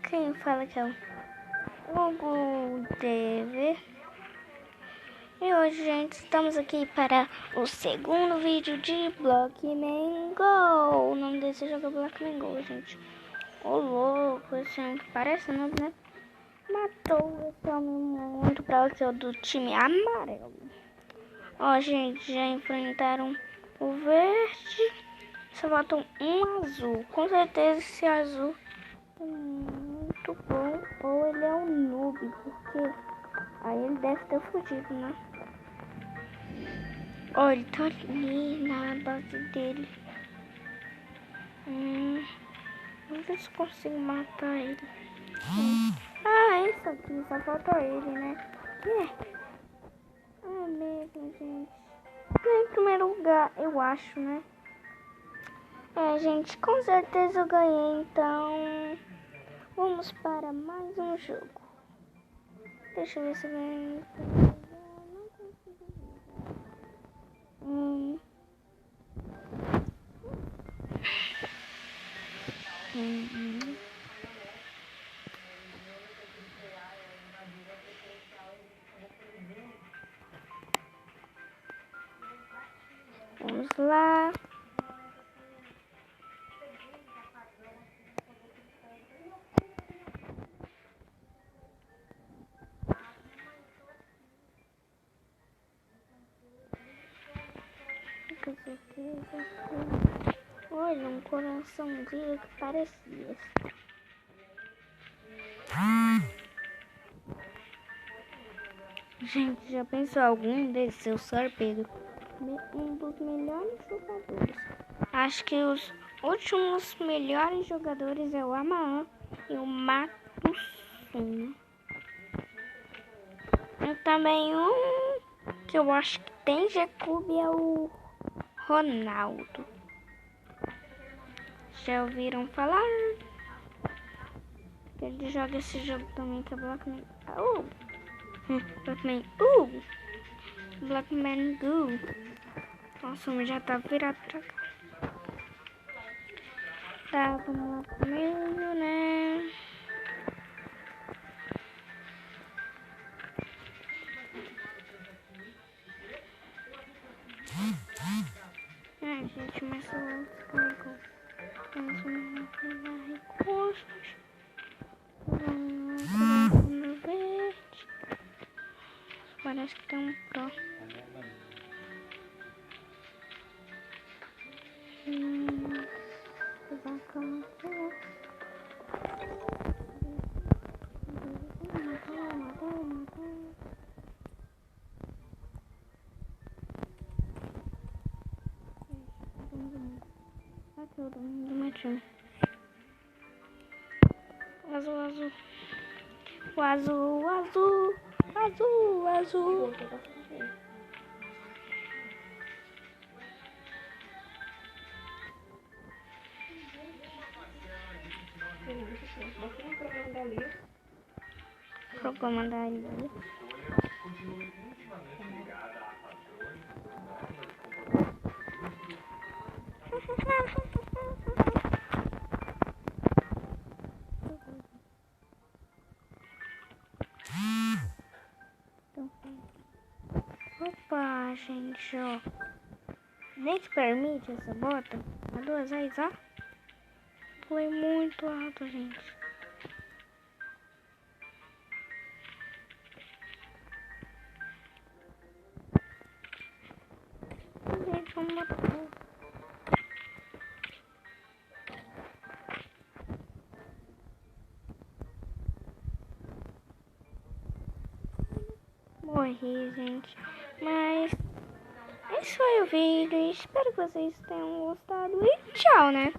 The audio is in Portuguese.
Quem fala que é o Google TV. E hoje, gente, estamos aqui para o segundo vídeo de Blockman Go. O nome desse jogo é Blockman Go, gente. Ô louco, esse parece não, né? Matou esse homem muito bravo, que é o do time amarelo. Ó, gente, já enfrentaram o verde. Só faltam um azul. Com certeza esse azul é muito bom. Ou ele é um noob, porque aí ele deve ter fugido, né? Ó, ele tá ali na base dele. Vamos ver se consigo matar ele. Ah, isso aqui, só falta ele, né? É mesmo, gente. Ganhei em primeiro lugar, eu acho, né? Gente, com certeza eu ganhei, então vamos para mais um jogo. Deixa eu ver se eu ganhei. Não consigo ver. Vamos lá. Com certeza. Olha, um coraçãozinho que parece esse. Gente, já pensou algum desses seus sorpeidos? Um dos melhores jogadores. Acho que os últimos melhores jogadores é o Amaan e o Matusum. E também um que eu acho que tem G-Cube é o Ronaldo. Já ouviram falar? Ele joga esse jogo também, que é Blockman. Blockman. Blockman Go. Nossa, o já tá virado pra cá. Tá, vamos lá comigo, né? Gente, mas eu descarregou. Vamos dar recursos. Vamos colocar o meu verde. Parece que tem um pro. Todo mundo matou. Azul. O azul. Programa da Lia. Opa, gente, ó. Nem que permite essa bota. A 2 vezes, ó. Foi muito alto, gente. Gente, vamos matar. Morri, gente. Mas esse foi o vídeo. Espero que vocês tenham gostado. E tchau, né?